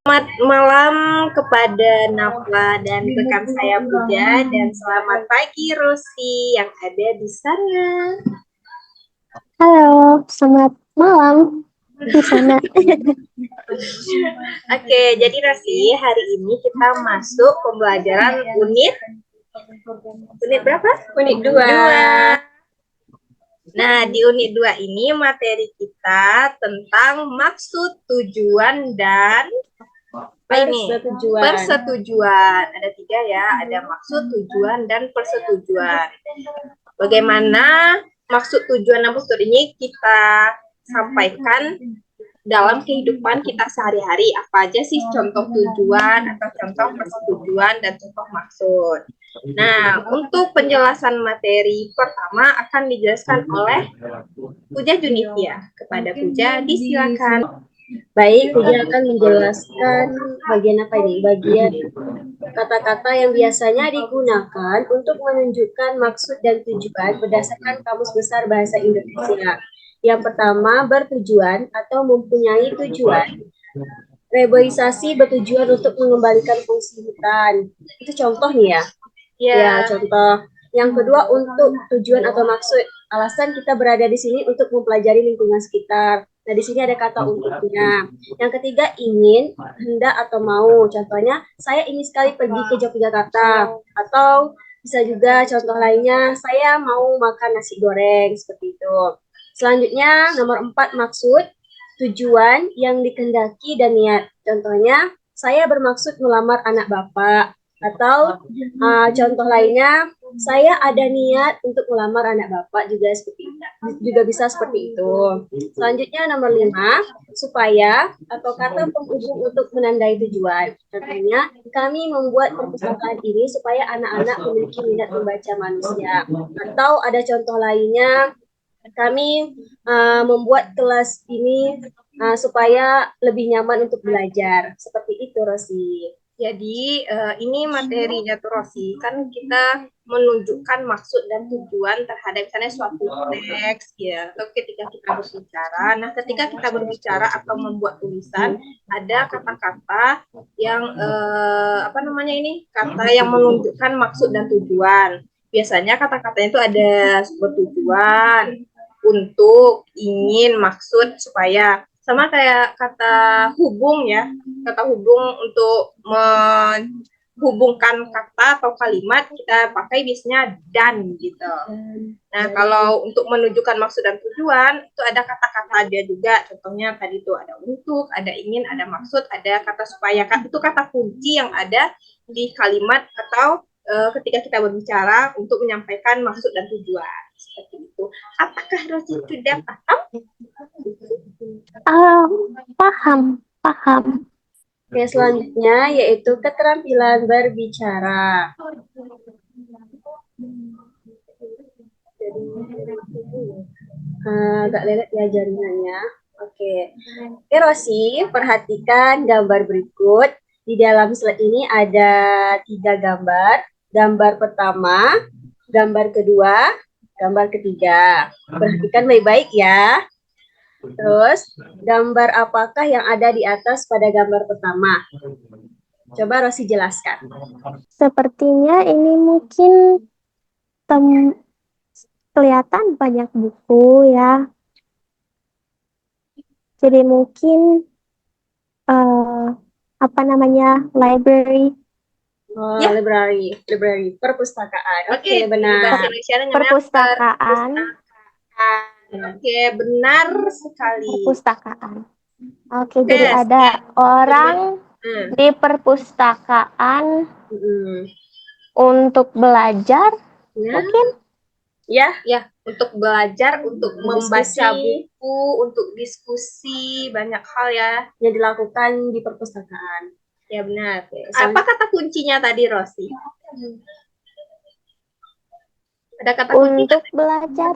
Selamat malam kepada Nafa dan rekan saya Puja, dan selamat pagi Rosi yang ada di sana. Halo, selamat malam di sana. Oke, jadi Rosi, hari ini kita masuk pembelajaran unit berapa? Unit 2. Nah, di unit 2 ini materi kita tentang maksud, tujuan, dan persetujuan. Ada 3 ya, ada maksud, tujuan, dan persetujuan. Bagaimana maksud, tujuan, dan persetujuan ini kita sampaikan dalam kehidupan kita sehari-hari. Apa aja sih contoh tujuan atau contoh persetujuan dan contoh maksud. Nah, untuk penjelasan materi pertama akan dijelaskan oleh Puja Junifia. Kepada Puja, disilakan. Baik, Puja akan menjelaskan bagian apa ini? Bagian kata-kata yang biasanya digunakan untuk menunjukkan maksud dan tujuan berdasarkan Kamus Besar Bahasa Indonesia. Yang pertama, bertujuan atau mempunyai tujuan. Reboisasi bertujuan untuk mengembalikan fungsi hutan. Itu contoh nih ya. Ya, contoh. Yang kedua, untuk tujuan atau maksud. Alasan kita berada di sini untuk mempelajari lingkungan sekitar. Nah, di sini ada kata untuknya. Yang ketiga, ingin, hendak, atau mau. Contohnya, saya ingin sekali pergi ke Yogyakarta. Atau bisa juga contoh lainnya, saya mau makan nasi goreng, seperti itu. Selanjutnya, nomor 4, maksud, tujuan yang dikehendaki dan niat. Contohnya, saya bermaksud melamar anak bapak. Atau contoh lainnya, saya ada niat untuk melamar anak bapak, juga bisa seperti itu. Selanjutnya nomor 5, supaya atau kata penghubung untuk menandai tujuan. Contohnya, kami membuat perpustakaan ini supaya anak-anak memiliki minat membaca manusia. Atau ada contoh lainnya, kami membuat kelas ini supaya lebih nyaman untuk belajar. Seperti itu, Rosi. Jadi ini materinya tuh Rosi, kan kita menunjukkan maksud dan tujuan terhadap misalnya suatu teks ya, atau ketika kita berbicara. Nah, ketika kita berbicara atau membuat tulisan, ada kata-kata yang apa namanya ini? Kata yang menunjukkan maksud dan tujuan. Biasanya kata-katanya itu ada bertujuan, untuk, ingin, maksud, supaya. Sama kayak kata hubung ya, kata hubung untuk menghubungkan kata atau kalimat kita pakai biasanya dan gitu. Nah, kalau untuk menunjukkan maksud dan tujuan itu ada kata-kata dia juga. Contohnya tadi itu ada untuk, ada ingin, ada maksud, ada kata supaya. Itu kata kunci yang ada di kalimat atau ketika kita berbicara untuk menyampaikan maksud dan tujuan. Seperti itu. Apakah Rosi sudah paham? Paham. Oke, selanjutnya yaitu keterampilan berbicara. Agak lelet ya jaringannya. Oke, Rosi, perhatikan gambar berikut. Di dalam slide ini ada 3 gambar. Gambar pertama, gambar kedua, gambar ketiga. Perhatikan baik-baik ya. Terus, gambar apakah yang ada di atas pada gambar pertama? Coba Rosi jelaskan. Sepertinya ini mungkin kelihatan banyak buku ya. Jadi mungkin apa namanya, library. Oh, ya. library, perpustakaan. Oke, benar. Perpustakaan. Oke, benar sekali. Perpustakaan. Oke, jadi ada orang di perpustakaan untuk belajar, mungkin? Ya, untuk belajar, untuk membaca buku, untuk diskusi, banyak hal ya yang dilakukan di perpustakaan. Ya benar. Apa kata kuncinya tadi, Rosi? Ada kata kunci untuk belajar.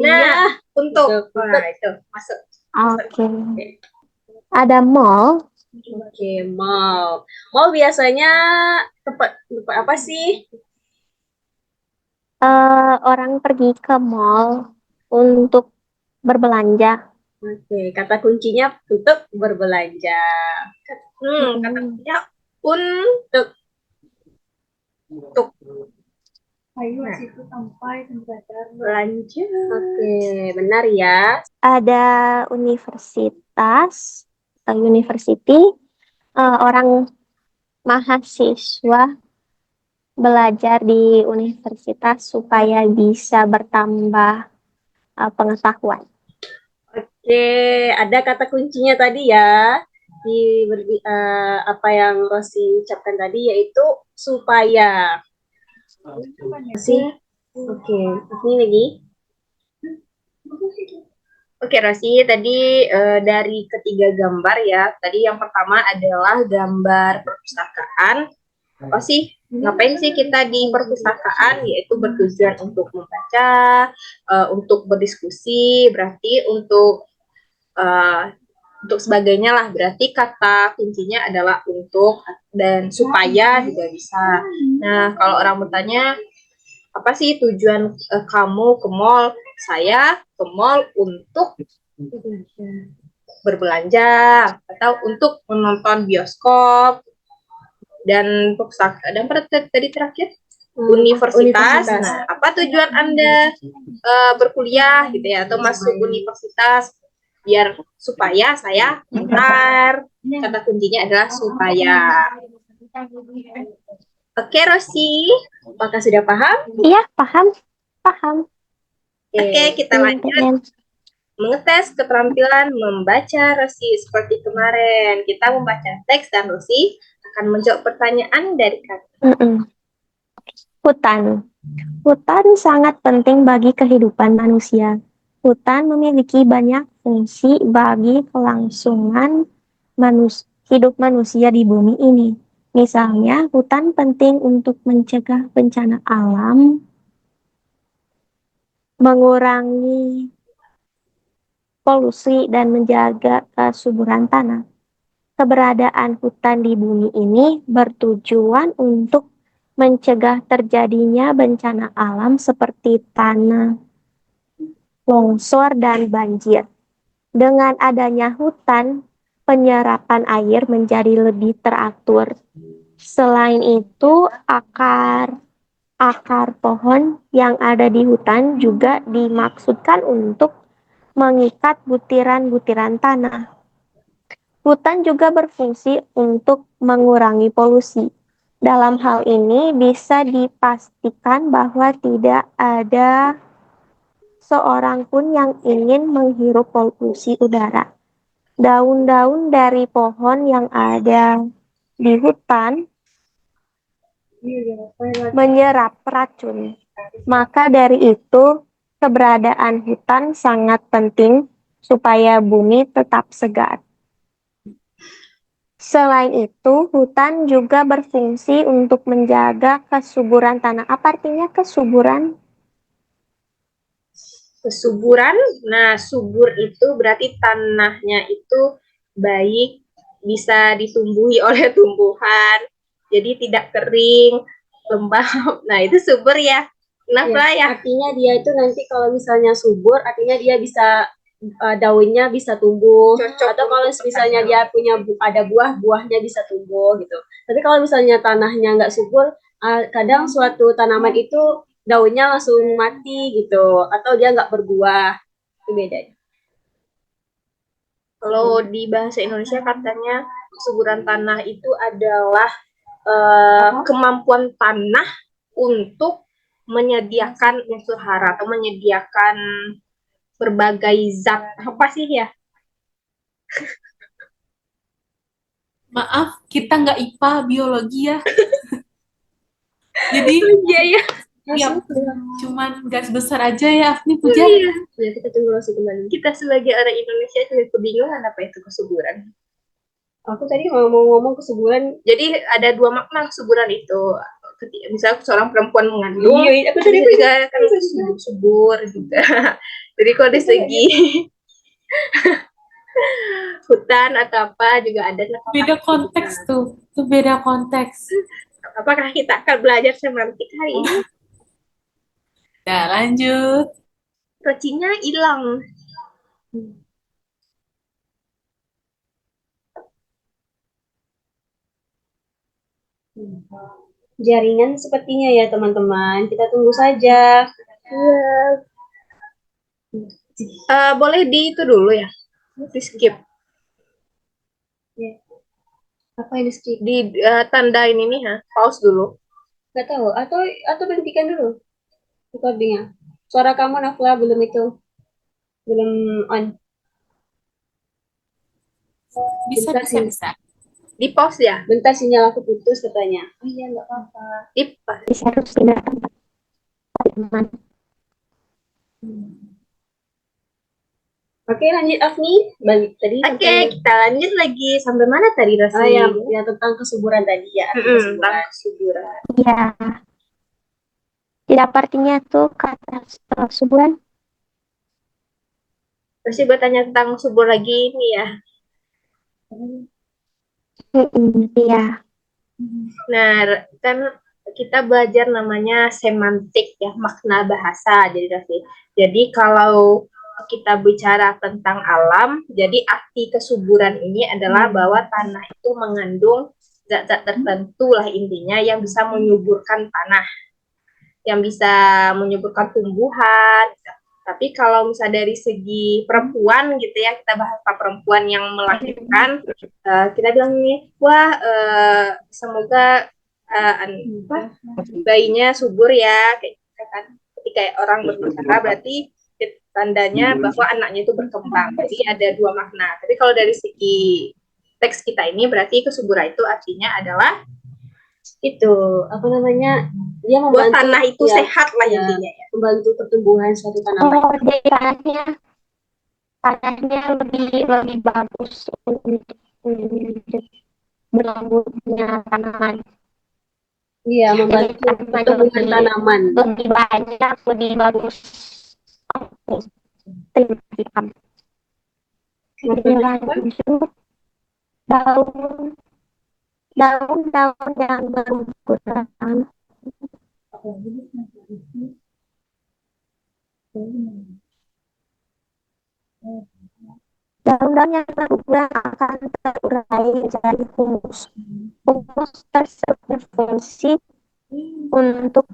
Nah, untuk. Nah, itu masuk. Oke. Ada mall. Oke, mall. Mall biasanya tempat apa sih? Orang pergi ke mall untuk berbelanja. Oke, kata kuncinya untuk berbelanja. Kata kuncinya untuk. Ayo Nah, situ sampai temperatur. lanjut. Oke, benar ya. Ada universitas, university, orang mahasiswa belajar di universitas supaya bisa bertambah pengetahuan. Oke, ada kata kuncinya tadi ya di apa yang Rosi ucapkan tadi yaitu supaya. Rosi, oke, ini lagi. Oke, Rosi, tadi dari ketiga gambar ya. Tadi yang pertama adalah gambar perpustakaan. Rosi, ngapain sih kita di perpustakaan? Yaitu bertujuan untuk membaca, untuk berdiskusi, berarti untuk sebagainya lah. Berarti kata kuncinya adalah untuk dan supaya juga bisa. Nah, kalau orang bertanya, apa sih tujuan kamu ke mall? Saya ke mall untuk berbelanja atau untuk menonton bioskop dan tadi terakhir universitas. Nah, apa tujuan Anda berkuliah gitu ya atau masuk universitas? Biar supaya saya pintar. Kata kuncinya adalah supaya. Oke, Rosi. Apakah sudah paham? Iya, paham. Paham. Oke, kita lanjut mengetes keterampilan membaca Rosi seperti kemarin. Kita membaca teks dan Rosi akan menjawab pertanyaan dari kami. Hutan. Hutan sangat penting bagi kehidupan manusia. Hutan memiliki banyak fungsi bagi kelangsungan hidup manusia di bumi ini. Misalnya, hutan penting untuk mencegah bencana alam, mengurangi polusi, dan menjaga kesuburan tanah. Keberadaan hutan di bumi ini bertujuan untuk mencegah terjadinya bencana alam seperti tanah longsor dan banjir. Dengan adanya hutan, penyerapan air menjadi lebih teratur. Selain itu, akar pohon yang ada di hutan juga dimaksudkan untuk mengikat butiran-butiran tanah. Hutan juga berfungsi untuk mengurangi polusi. Dalam hal ini bisa dipastikan bahwa tidak ada seorang pun yang ingin menghirup polusi udara. Daun-daun dari pohon yang ada di hutan menyerap racun. Maka dari itu, keberadaan hutan sangat penting supaya bumi tetap segar. Selain itu, hutan juga berfungsi untuk menjaga kesuburan tanah. Apa artinya kesuburan? Kesuburan, nah subur itu berarti tanahnya itu baik, bisa ditumbuhi oleh tumbuhan, jadi tidak kering, lembab. Nah itu subur ya. Kenapa ya? Artinya dia itu nanti kalau misalnya subur, artinya dia bisa daunnya bisa tumbuh. Cocok atau kalau misalnya dia punya ada buahnya bisa tumbuh gitu. Tapi kalau misalnya tanahnya nggak subur, kadang suatu tanaman itu daunnya langsung mati gitu, atau dia nggak berbuah. Itu beda. Kalau di bahasa Indonesia katanya kesuburan tanah itu adalah kemampuan tanah untuk menyediakan unsur hara atau menyediakan berbagai zat. Apa sih ya? Maaf, kita nggak IPA biologi ya. Jadi Iya ya. ya cuman garis besar aja ya, Afni Puja. Iya. Ya, kita tunggu Rosi kembali. Kita sebagai orang Indonesia juga kebingungan apa itu kesuburan. Aku tadi mau ngomong kesuburan. Jadi ada dua makna kesuburan itu. Ketika misalnya seorang perempuan mengandung, Iya, aku tadi juga kan subur juga. Jadi kalau dari segi hutan atau apa juga ada. Beda konteks tuh, itu beda konteks. Apakah kita akan belajar semantik hari ini? Nah, lanjut. Rocinya hilang. Jaringan sepertinya ya teman-teman. Kita tunggu saja. Boleh di itu dulu ya, di skip. Apa yang skip? Di tanda ini nih, pause dulu. Gak tahu. Atau berhentikan dulu recordingnya. Suara kamu Nafla belum itu. Belum on. Bisa, Bentar bisa, sih. bisa. Di pause ya. Bentar sinyal aku putus katanya. Oh iya nggak apa-apa. Di pause. Bisa harus pindah tempat. Teman. Oke lanjut Afni. Balik tadi. Oke, kita lanjut lagi. Sampai mana tadi Rosi? Oh ya tentang kesuburan tadi ya. Tentang kesuburan. Iya. Tidak artinya tuh kata kesuburan. Rosi bertanya tentang subur lagi ini ya. Iya. Nah, kan kita belajar namanya semantik ya, makna bahasa. Jadi kalau kita bicara tentang alam, jadi arti kesuburan ini adalah bahwa tanah itu mengandung zat-zat tertentu lah intinya yang bisa menyuburkan tanah, yang bisa menyuburkan tumbuhan. Tapi kalau misalnya dari segi perempuan gitu ya, kita bahas perempuan yang melahirkan, kita bilang nih, wah semoga bayinya subur ya, kayak gitu kan. Ketika orang berbicara berarti tandanya bahwa anaknya itu berkembang. Jadi ada dua makna. Tapi kalau dari segi teks kita ini berarti kesuburan itu artinya adalah itu apa namanya, dia buat membantu tanah itu ya, sehat lah ya, intinya ya. membantu pertumbuhan suatu tanaman. Oh, jadi tanahnya lebih bagus untuk berlabuhnya tanaman. Iya, membantu pertumbuhan tanaman. Lebih banyak, lebih bagus. Oke. Terima kasih kamu. Lanjut. Daun yang berukuran daun-daun yang berukuran akan terurai menjadi humus. Humus tersebut berfungsi untuk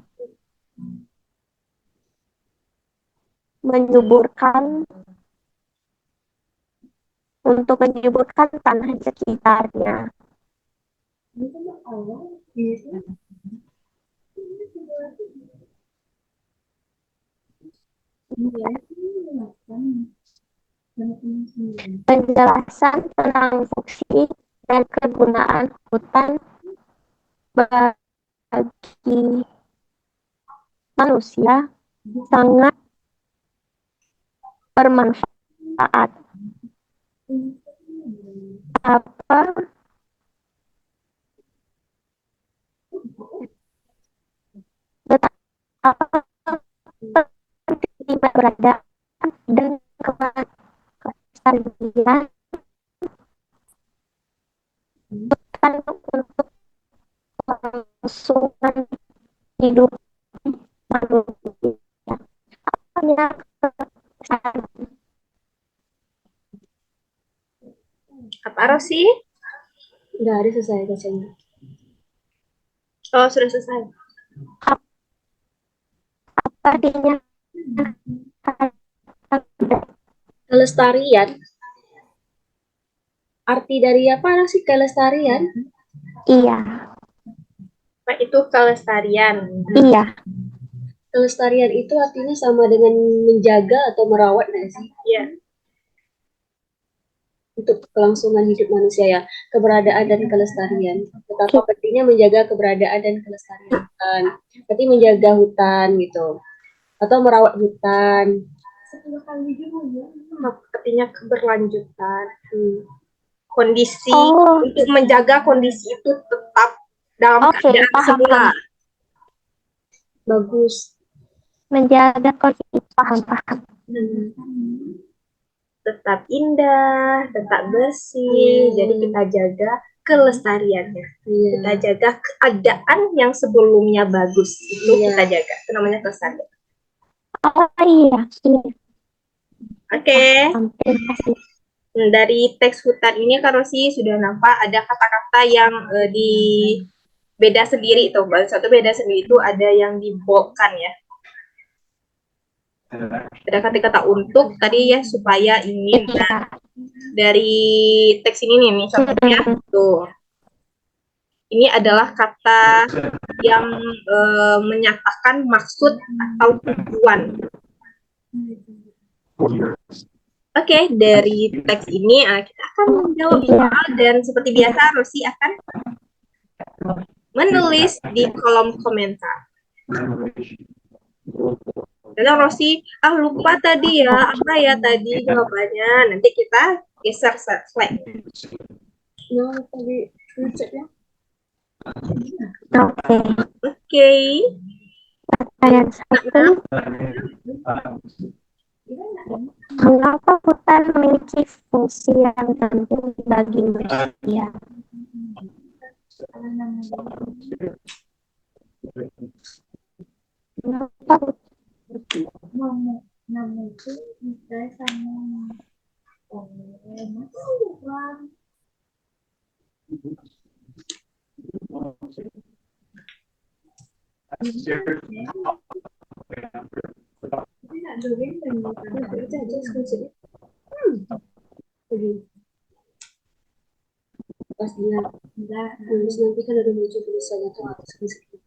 menyuburkan tanah sekitarnya. Penjelasan tentang fungsi dan kegunaan hutan bagi manusia sangat bermanfaat. Betapa pentingnya berada dan kelestarian hutan untuk kelangsungan hidup manusia. Apa Rosi? Udah hari selesai bacanya. Oh, sudah selesai. Apa artinya Kelestarian. Arti dari apa sih kelestarian? Iya. Nah, itu kelestarian. Iya. Kelestarian itu artinya sama dengan menjaga atau merawat nggak sih? Iya. Untuk kelangsungan hidup manusia ya, keberadaan dan kelestarian. Betapa pentingnya menjaga keberadaan dan kelestarian hutan. Berarti menjaga hutan gitu. Atau merawat hutan. Artinya keberlanjutan. Kondisi untuk menjaga kondisi itu tetap dalam keadaan semula. Bagus. Menjaga kondisi, paham. Tetap indah, tetap bersih. Jadi kita jaga kelestariannya. Kita jaga keadaan yang sebelumnya bagus. Itu kita jaga. Itu namanya kelestarian. Oh iya. Oke. Dari teks hutan ini Kak Rosi sudah nampak ada kata-kata yang beda sendiri tuh. Bab 1 beda sendiri itu ada yang dibolkan ya. Ada kata-kata untuk tadi ya, supaya, ingin. Nah, dari teks ini nih contohnya tuh. Ini adalah kata yang menyatakan maksud atau tujuan. Oke, dari teks ini kita akan menjawab soal, dan seperti biasa Rosi akan menulis di kolom komentar. Kalau Rosi, lupa tadi ya, apa ya tadi jawabannya? Nanti kita geser slide. Nah, tadi ngecek ya. Oke. Pertanyaan 1. Mengapa hutan memiliki fungsi yang penting bagi manusia? Mengapa Pas dia lulus nanti kan ada muncul tulisannya tuh harus screenshot.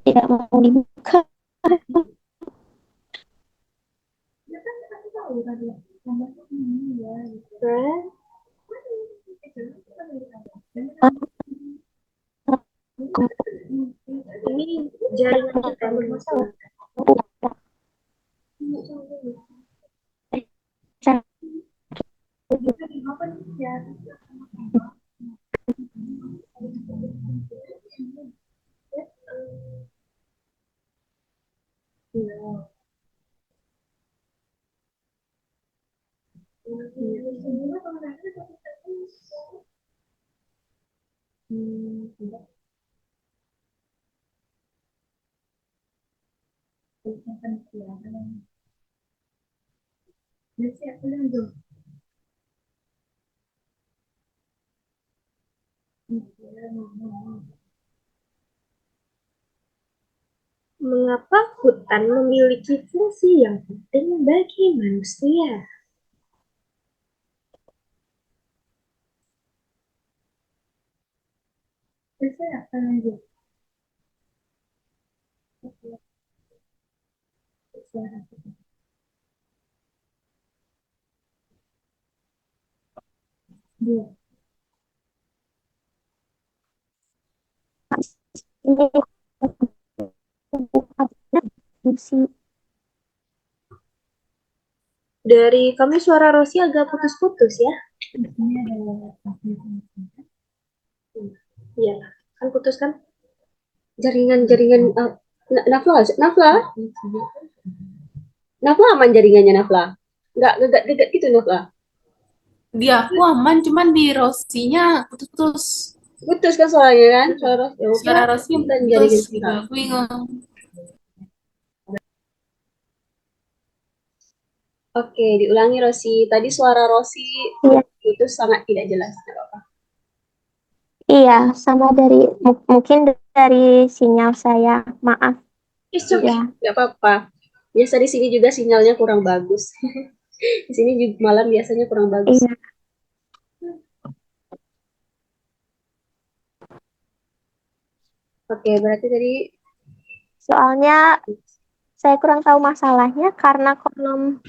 tidak mau dibuka? Ini jaringan kita bermasalah. Mengapa hutan memiliki fungsi yang penting bagi manusia? Dari kami suara Rosi agak putus-putus ya. Iya, kan putus kan? Jaringan Nafla aman jaringannya Nafla, nggak dekat gitu Nafla. Di aku aman, cuman di Rosinya putus-putus. Putus kan suaranya kan, Suara Rosi dan putus jaringan gitu. kita. Aku bingung. Oke, diulangi Rosi. Tadi suara Rosi Iya. itu sangat tidak jelas. Iya, sama dari mungkin dari sinyal saya. Maaf. Ya, nggak apa-apa. Biasa di sini juga sinyalnya kurang bagus. Di sini juga malam biasanya kurang bagus. Iya. Oke, berarti tadi Soalnya saya kurang tahu masalahnya karena kolom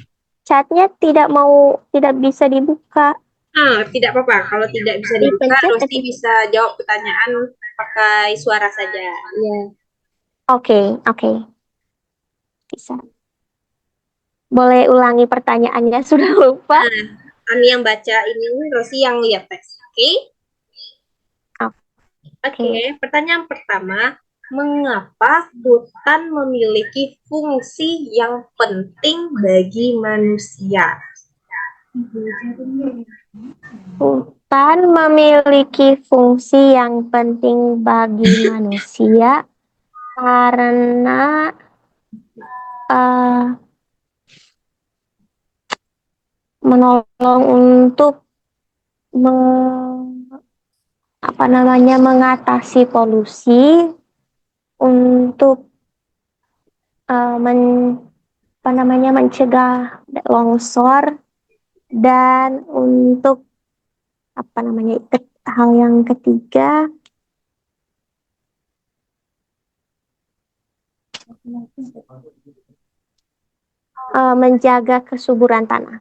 chatnya tidak bisa dibuka. Tidak apa-apa. Kalau tidak bisa dibuka, Rosi bisa jawab pertanyaan pakai suara saja. Iya. Oke. Bisa. Boleh ulangi pertanyaannya, sudah lupa. Ani yang baca ini, Rosi yang lihat teks. Oke, pertanyaan pertama. Mengapa hutan memiliki fungsi yang penting bagi manusia? Hutan memiliki fungsi yang penting bagi manusia Karena eh, menolong untuk mengatasi polusi, untuk mencegah longsor, dan untuk hal yang ketiga menjaga kesuburan tanah.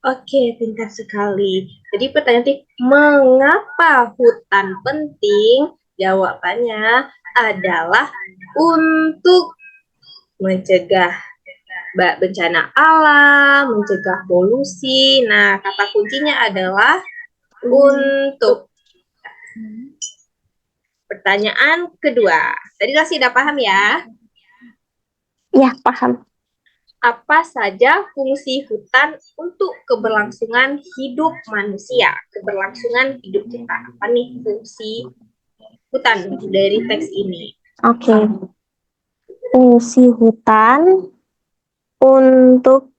Oke, pintar sekali. Jadi pertanyaan tadi, mengapa hutan penting? Jawabannya adalah untuk mencegah bencana alam, mencegah polusi. Nah, kata kuncinya adalah untuk. Pertanyaan kedua. Tadi Rasi udah paham ya? Ya, paham. Apa saja fungsi hutan untuk keberlangsungan hidup manusia, keberlangsungan hidup kita? Apa nih fungsi hutan dari teks ini? Oke. Fungsi hutan untuk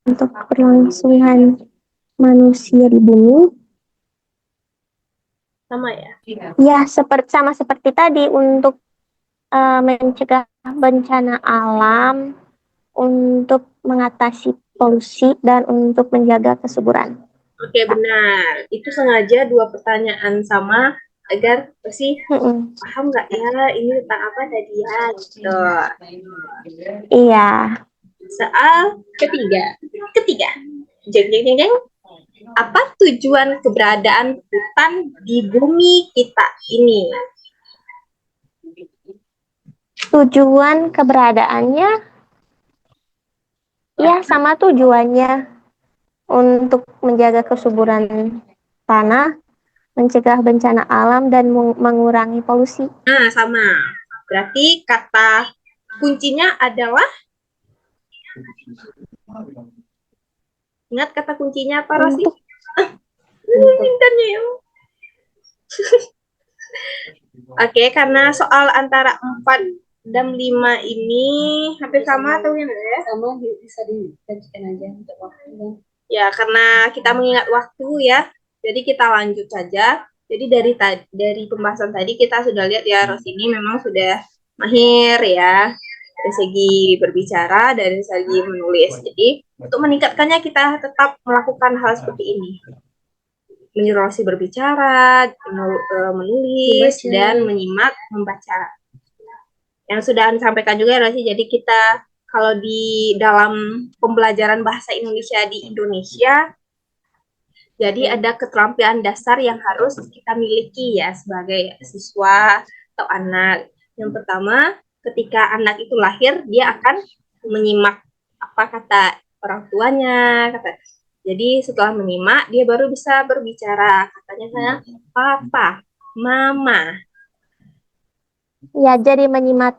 untuk keberlangsungan manusia di bumi. Sama ya? Ya, sama seperti tadi, untuk mencegah bencana alam, untuk mengatasi polusi, dan untuk menjaga kesuburan. Oke, benar. Itu sengaja dua pertanyaan sama agar pasti paham nggak ya ini tentang apa tadi ya? Gitu. Iya. Soal ketiga. Jeng, jeng, jeng, jeng. Apa tujuan keberadaan hutan di bumi kita ini? Tujuan keberadaannya, ya sama tujuannya, untuk menjaga kesuburan tanah, mencegah bencana alam, dan mengurangi polusi. Nah, sama. Berarti kata kuncinya adalah, ingat kata kuncinya apa, Rosi? Oke, karena soal antara 4 dan 5 ini hampir sama atau gimana ya? Sama, bisa dilanjutkan aja untuk waktu. Ya, karena kita mengingat waktu ya, jadi kita lanjut saja. Jadi dari pembahasan tadi kita sudah lihat ya, Ros ini memang sudah mahir ya, dari segi berbicara, dari segi menulis. Jadi untuk meningkatkannya kita tetap melakukan hal seperti ini. Menyuruh Rosi berbicara, menulis, dan menyimak, membaca. Yang sudah disampaikan juga Rosi, jadi kita kalau di dalam pembelajaran bahasa Indonesia di Indonesia, jadi ada keterampilan dasar yang harus kita miliki ya sebagai siswa atau anak. Yang pertama, ketika anak itu lahir, dia akan menyimak apa kata orang tuanya. Jadi setelah menyimak, dia baru bisa berbicara. Katanya saya, papa, mama. Ya, jadi menyimak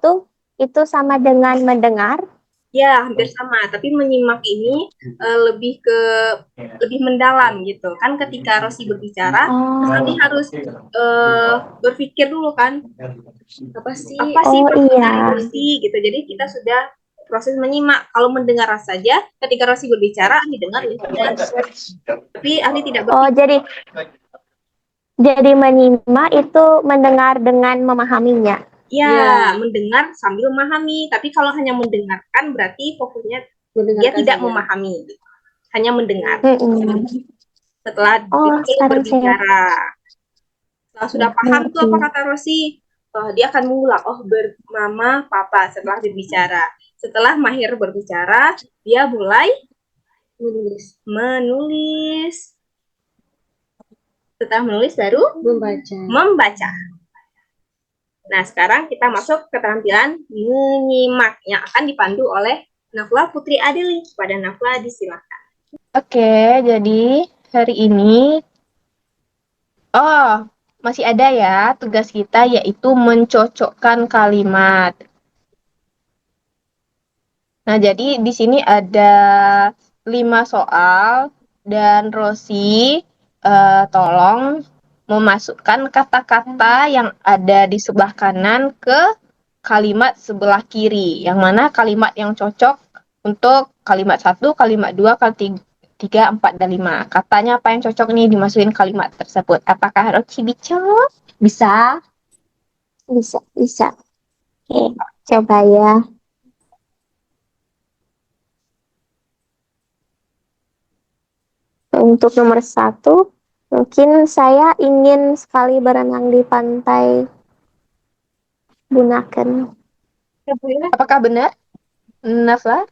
itu sama dengan mendengar. Ya, hampir sama. Tapi menyimak ini lebih mendalam gitu. Kan ketika Rosi berbicara, Rosi harus berpikir dulu kan. Apa sih perkataan Rosi gitu. Jadi kita sudah proses menyimak. Kalau mendengar saja, ketika Rosi berbicara, ahli dengar. Tapi ahli tidak berpikir. Jadi menyimak itu mendengar dengan memahaminya. Ya, mendengar sambil memahami. Tapi kalau hanya mendengarkan berarti fokusnya dia tidak memahami. Hanya mendengar. Setelah berbicara. Setelah sudah paham tuh apa kata Rosi, dia akan mengulang. Mama, papa setelah berbicara. Setelah mahir berbicara, dia mulai menulis. Setelah menulis baru membaca. Nah, sekarang kita masuk ke keterampilan menyimak yang akan dipandu oleh Nafla Putri Adeli. Kepada Nafla disilakan. Oke, jadi hari ini masih ada ya tugas kita, yaitu mencocokkan kalimat. Nah, jadi di sini ada 5 soal dan Rosi tolong memasukkan kata-kata yang ada di sebelah kanan ke kalimat sebelah kiri. Yang mana kalimat yang cocok untuk kalimat 1, kalimat 2, kalimat 3, 4, dan 5. Katanya apa yang cocok nih dimasukin kalimat tersebut? Apakah Rosi bisa? Bisa. Oke, coba ya. Untuk nomor 1, mungkin saya ingin sekali berenang di pantai Bunaken. Apakah benar? Nafla?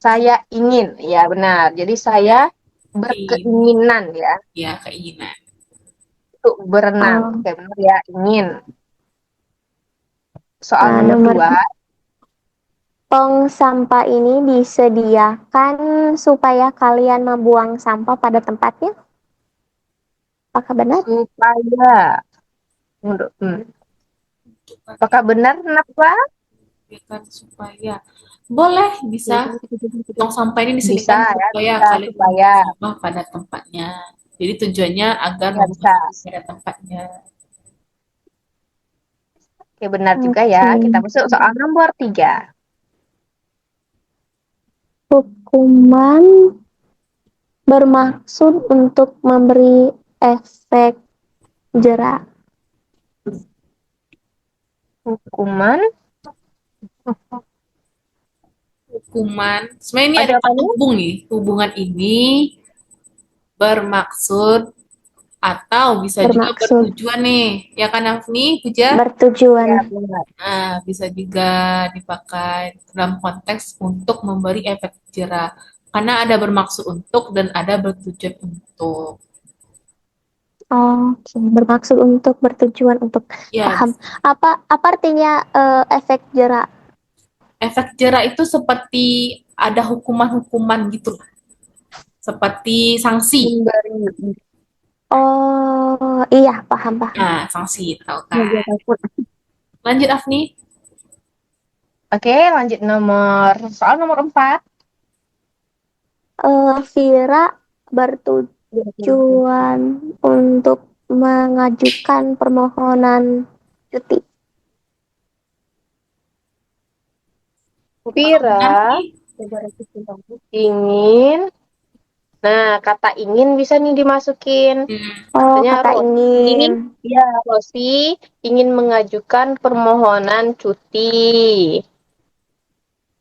Saya ingin. Ya, benar. Jadi saya berkeinginan ya Ya, keinginan. untuk berenang. Oh. Oke, benar ya, ingin. Soal nomor Nomor 2. tong sampah ini disediakan supaya kalian membuang sampah pada tempatnya. Apakah benar? Supaya. Apakah benar, Nafla? Kan supaya boleh bisa tong sampah ini disediakan Bisa ya, supaya bisa, kalian supaya. membuang sampah pada tempatnya. Jadi tujuannya agar Ya, membuang bisa. sampah pada tempatnya. Oke, benar juga Oke. ya. Kita masuk soal nomor 3. Hukuman bermaksud untuk memberi efek jera. Hukuman sebenarnya ini ada Ada apa nih? hubung nih. Hubungan ini bermaksud atau bisa juga Bermaksud. bertujuan nih. Ya kan Afni, Puja? Bertujuan. Ya, benar. Nah, bisa juga dipakai dalam konteks untuk memberi efek jera. Karena ada bermaksud untuk dan ada bertujuan untuk. Oke, bermaksud untuk, bertujuan untuk. Ya, Paham. Apa artinya efek jera? efek jera itu seperti ada hukuman-hukuman gitu. Seperti sanksi. Memberi. Oh, iya, paham. Nah, sanksi, tahu Ya, kan? dia takut. Lanjut, Afni. Oke, lanjut soal nomor 4. Vira bertujuan untuk mengajukan permohonan cuti. Vira ingin. Nah, kata ingin bisa nih dimasukin. Oh, Katanya kata ingin. Rosi ingin mengajukan permohonan cuti.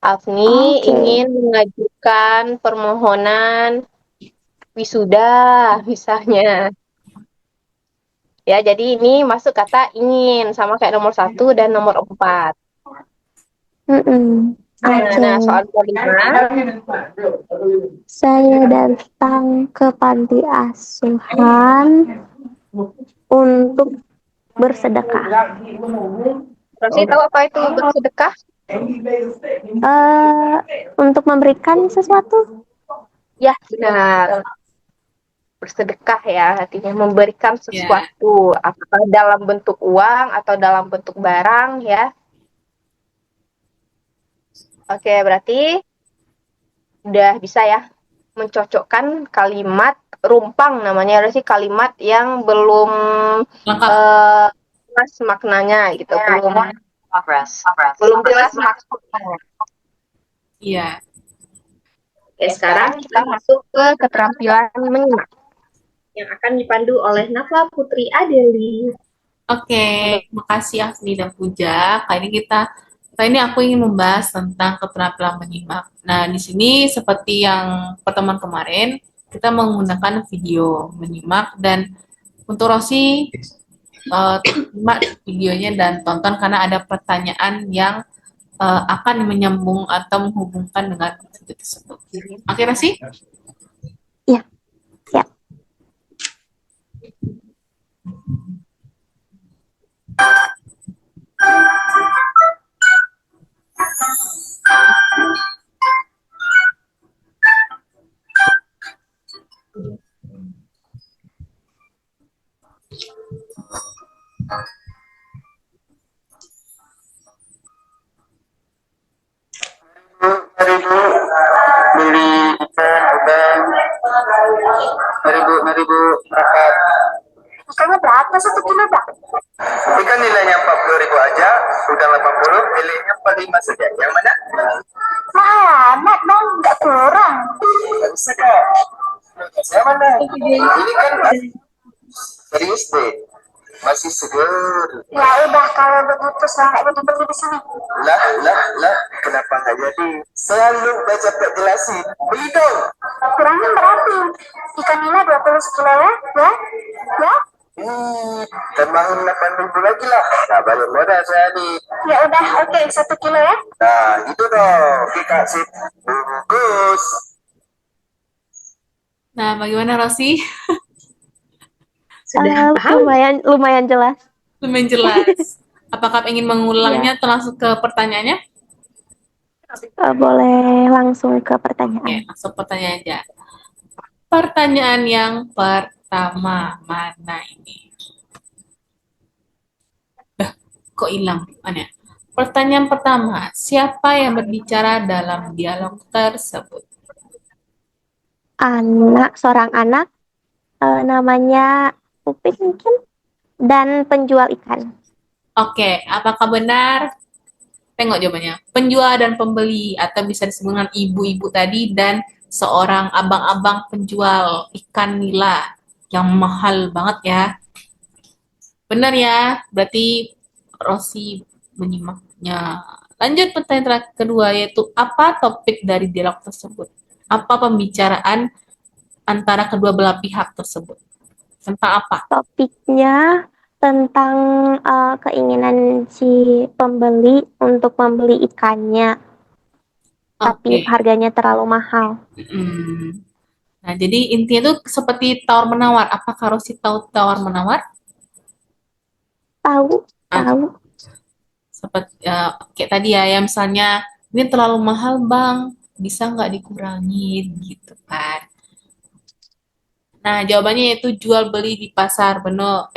Afni Oke. ingin mengajukan permohonan wisuda, misalnya. Ya, jadi ini masuk kata ingin, sama kayak nomor 1 dan nomor 4. Oke. Nah, soal nomor 5. Saya datang ke panti asuhan untuk bersedekah. Rosi tahu apa itu bersedekah? Untuk memberikan sesuatu. Ya, benar. Bersedekah ya, artinya memberikan sesuatu, apakah dalam bentuk uang atau dalam bentuk barang ya. Oke, berarti udah bisa ya mencocokkan kalimat rumpang, namanya ada sih kalimat yang belum Lengkap. jelas maknanya gitu, belum jelas maksudnya. Iya. Oke, sekarang kita masuk ke keterampilan menyimak yang akan dipandu oleh Nafla Putri Adeli. Oke, makasih Afni dan Puja. Kali ini aku ingin membahas tentang keterampilan menyimak. Nah, di sini seperti yang pertemuan kemarin, kita menggunakan video menyimak dan untuk Rosi, simak videonya dan tonton karena ada pertanyaan yang akan menyambung atau menghubungkan dengan video tersebut. Oke, Rosi? Iya, siap. Beli ikan udang Mari Bu berangkat. Ikannya berapa 1 kilo, Pak? Ikan nilainya 40.000 aja, udah 80, nilainya 45 saja. Yang mana? Mahal amat, Bang. Nggak kurang. Nggak bisa Kak. Yang mana? Ini kan serius deh. Masih seger. Ya udah, kalau begitu saya nggak beli di sini. Lah, kenapa nggak jadi? Selalu baca Pak jelasin. Beli dong. Kurangnya berarti ikan nila 20 sekilo ya? Ya? Tambahin 8.000 lagi lah. Nah, balik modal saya nih. Ya udah, oke, 1 kilo ya. Nah, gitu dong. Kita sip. Bungkus. Nah, bagaimana Rosi? Sudah paham? Lumayan jelas. Lumayan jelas. Apakah ingin mengulangnya atau langsung ke pertanyaannya? Boleh langsung ke Oke, pertanyaan. langsung pertanyaan aja. Pertanyaan yang pertama, mana ini? Kok hilang? Mana? Pertanyaan pertama, siapa yang berbicara dalam dialog tersebut? Seorang anak, namanya Upik mungkin, dan penjual ikan. Oke, apakah benar? Tengok jawabannya. Penjual dan pembeli, atau bisa disebut dengan ibu-ibu tadi, dan seorang abang-abang penjual ikan nila yang mahal banget ya. Benar ya, berarti Rosi menyimaknya. Lanjut pertanyaan kedua, yaitu apa topik dari dialog tersebut? Apa pembicaraan antara kedua belah pihak tersebut? Tentang apa? Topiknya tentang keinginan si pembeli untuk membeli ikannya, tapi Oke. harganya terlalu mahal. Nah, jadi intinya tuh seperti tawar-menawar. Apakah Rosi tahu tawar-menawar? Tahu. Seperti kayak tadi ya, yang misalnya ini terlalu mahal bang, bisa nggak dikurangin gitu kan? Nah, jawabannya yaitu jual beli di pasar. Benul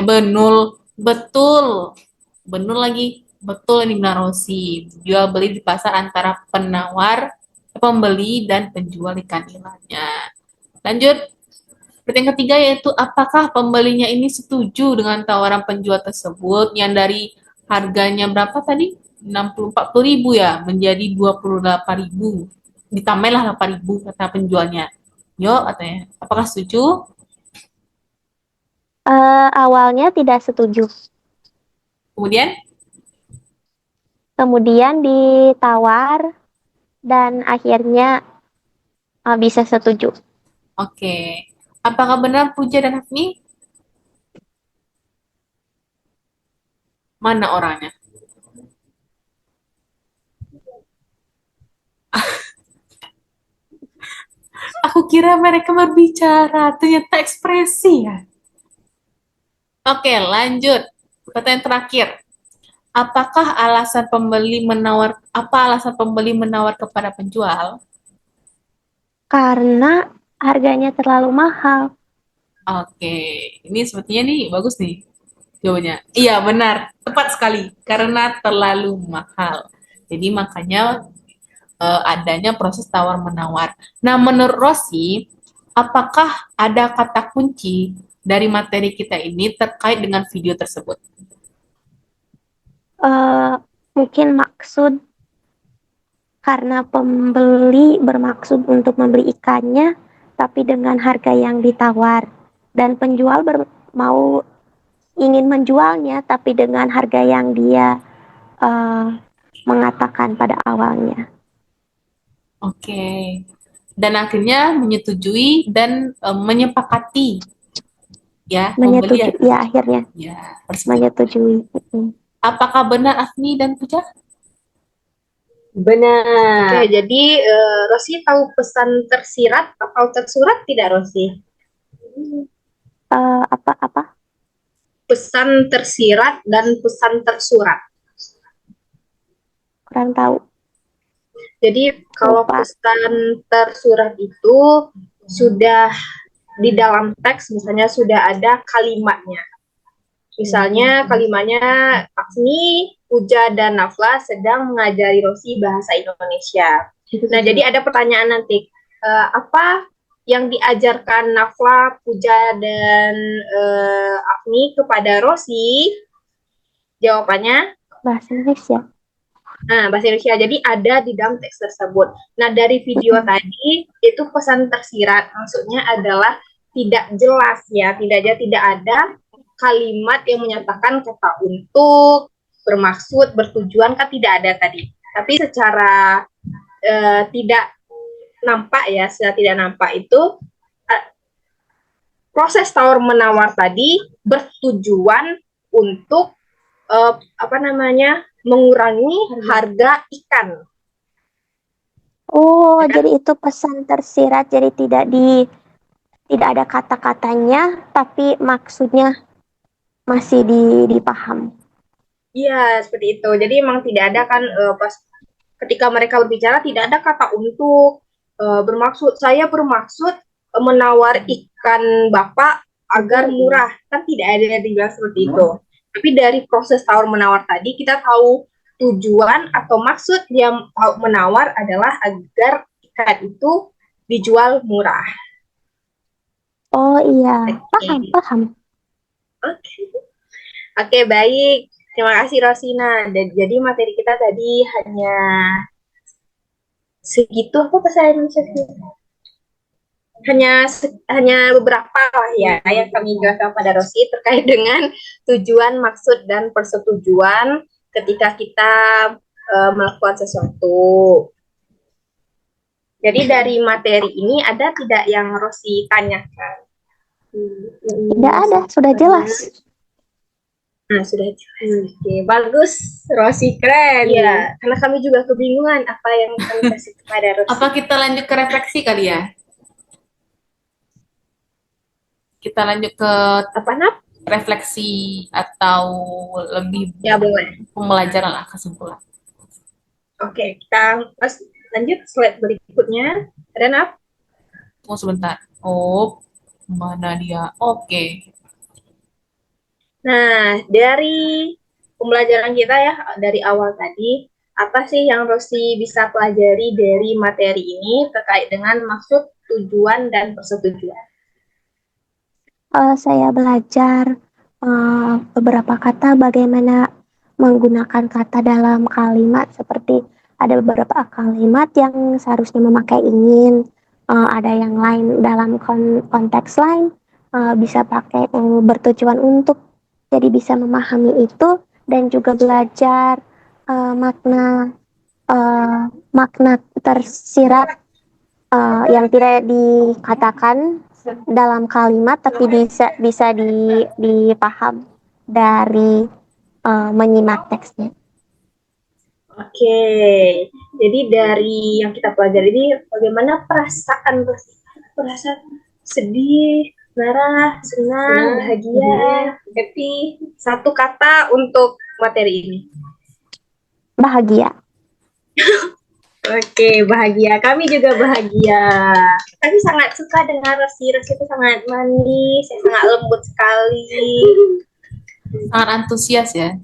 lagi, betul ini benar Rosi. Jual beli di pasar antara pembeli dan penjual ikan nilainya. Lanjut, pertanyaan ketiga yaitu apakah pembelinya ini setuju dengan tawaran penjual tersebut yang dari harganya berapa tadi? 40 ribu ya, menjadi 28.000. Ditambahlah 8.000 kata penjualnya. Yo, katanya. Apakah setuju? Awalnya tidak setuju. Kemudian ditawar dan akhirnya bisa setuju. Oke. Apakah benar Puja dan Hafni? Mana orangnya? Aku kira mereka berbicara, ternyata ekspresi ya. Oke, lanjut. Pertanyaan terakhir. Apa alasan pembeli menawar kepada penjual? Karena harganya terlalu mahal. Oke, ini sepertinya nih bagus nih jawabannya. Iya, benar. Tepat sekali. Karena terlalu mahal. Jadi makanya adanya proses tawar-menawar. Nah, menurut Rosi, apakah ada kata kunci dari materi kita ini terkait dengan video tersebut? Mungkin maksud, karena pembeli bermaksud untuk membeli ikannya, tapi dengan harga yang ditawar. Dan penjual ingin menjualnya, tapi dengan harga yang dia mengatakan pada awalnya. Oke. Dan akhirnya menyetujui dan menyepakati. Ya, menyetujui, ya akhirnya. Ya, menyetujui. Apakah benar Afni dan Puja? Benar. Oke, jadi Rosi tahu pesan tersirat atau tersurat tidak, Rosi? Apa? Pesan tersirat dan pesan tersurat. Kurang tahu. Jadi kalau pesan tersurat itu sudah di dalam teks, misalnya sudah ada kalimatnya. Misalnya kalimatnya Afni, Puja, dan Nafla sedang mengajari Rosi bahasa Indonesia. Nah, jadi ada pertanyaan nanti, apa yang diajarkan Nafla, Puja, dan Afni kepada Rosi? Jawabannya Bahasa Indonesia. bahasa Indonesia. Jadi ada di dalam teks tersebut. Nah, dari video tadi itu pesan tersirat, maksudnya adalah tidak jelas ya, tidak ada kalimat yang menyatakan kata untuk, bermaksud, bertujuan, kan tidak ada tadi. Tapi secara tidak nampak ya, secara tidak nampak itu proses tawar menawar tadi bertujuan untuk mengurangi harga ikan. Oh, jadi itu pesan tersirat, jadi tidak ada kata-katanya, tapi maksudnya masih dipaham. Iya, seperti itu. Jadi memang tidak ada kan pas ketika mereka berbicara tidak ada kata untuk, bermaksud, saya bermaksud menawar ikan Bapak agar murah. Kan tidak ada dibilang seperti itu. Tapi dari proses tawar menawar tadi kita tahu tujuan atau maksud dia menawar adalah agar ikan itu dijual murah. Oh iya, paham. Oke, baik. Terima kasih Rosina. Jadi materi kita tadi hanya segitu, apa bahasa Indonesia? Hanya beberapa lah ya yang kami jelaskan pada Rosi terkait dengan tujuan, maksud, dan persetujuan ketika kita melakukan sesuatu. Jadi dari materi ini ada tidak yang Rosi tanyakan? Tidak ada, sudah jelas. Nah, sudah jelas. Oke, bagus. Rosi keren. Ya, karena kami juga kebingungan apa yang kami kasih kepada Rosi. Apa kita lanjut ke refleksi kali ya? Kita lanjut ke refleksi atau lebih ya boleh pembelajaran lah, kesimpulan. Oke, kita lanjut slide berikutnya. Ada Nap? Oh sebentar. Oh, mana dia? Oke. Nah, dari pembelajaran kita ya dari awal tadi, apa sih yang Rosi bisa pelajari dari materi ini terkait dengan maksud, tujuan, dan persetujuan? Saya belajar beberapa kata, bagaimana menggunakan kata dalam kalimat, seperti ada beberapa kalimat yang seharusnya memakai ingin, ada yang lain dalam konteks lain bisa pakai bertujuan untuk, jadi bisa memahami itu, dan juga belajar makna tersirat yang tidak dikatakan dalam kalimat tapi bisa dipaham dari menyimak teksnya. Oke, jadi dari yang kita pelajari ini bagaimana perasaan sedih, marah, senang, bahagia, happy. Satu kata untuk materi ini. Bahagia. Oke, bahagia. Kami juga bahagia. Kami sangat suka dengan Rosi. Rosi itu sangat manis, sangat lembut sekali. Sangat antusias ya.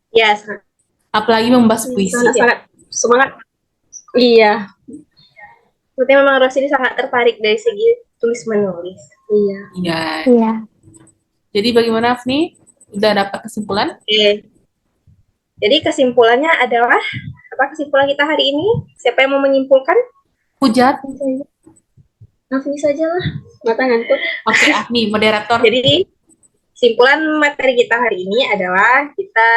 Ya, sangat. Apalagi membahas puisi. Sangat semangat. Iya. Sepertinya memang Rosi ini sangat tertarik dari segi tulis menulis. Iya. Iya. Jadi bagaimana Afni? Udah dapat kesimpulan? Oke. Jadi kesimpulannya adalah, apa kesimpulan kita hari ini? Siapa yang mau menyimpulkan? Hujat. Afni saja lah, mata ngantuk. Oke, Afni, moderator. Jadi kesimpulan materi kita hari ini adalah kita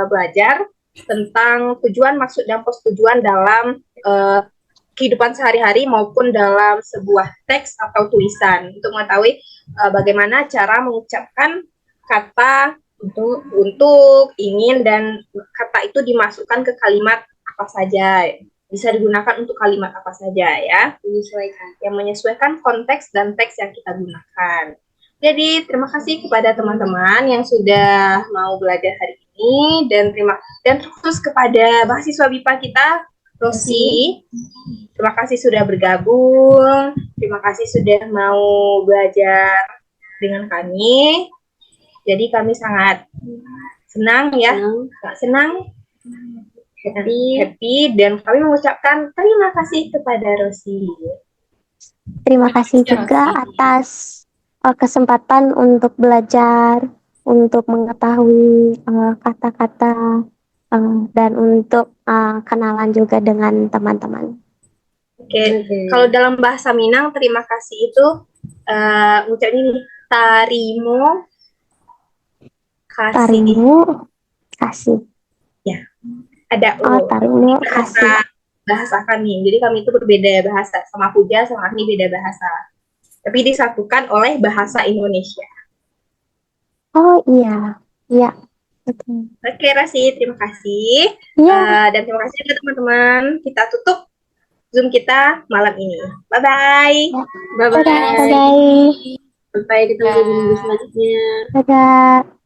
belajar tentang tujuan, maksud, dan persetujuan dalam kehidupan sehari-hari maupun dalam sebuah teks atau tulisan, untuk mengetahui bagaimana cara mengucapkan kata untuk, ingin, dan kata itu dimasukkan ke kalimat apa saja, bisa digunakan untuk kalimat apa saja ya, yang menyesuaikan konteks dan teks yang kita gunakan. Jadi terima kasih kepada teman-teman yang sudah mau belajar hari ini, dan khusus kepada mahasiswa BIPA kita, Rosi. Terima kasih sudah bergabung, terima kasih sudah mau belajar dengan kami. Jadi kami sangat senang ya, senang happy dan kami mengucapkan terima kasih kepada Rosi. Terima kasih kasih, juga Rosi. atas kesempatan untuk belajar, untuk mengetahui kata-kata, dan untuk kenalan juga dengan teman-teman. Oke, kalau dalam bahasa Minang terima kasih itu ucapnya ini tarimo kasih. Tarimu kasih. Ada Oh, tarimu bahasa kasih. bahasa kami. Jadi kami itu berbeda bahasa, sama Puja sama Agni beda bahasa. Tapi disatukan oleh bahasa Indonesia. Oh iya, iya, betul. Oke, Rasi, terima kasih. Iya, Dan terima kasih juga teman-teman. Kita tutup Zoom kita malam ini. Bye-bye. dadah, Bye-bye. bye-bye, Sampai ketemu di minggu selanjutnya. dadah.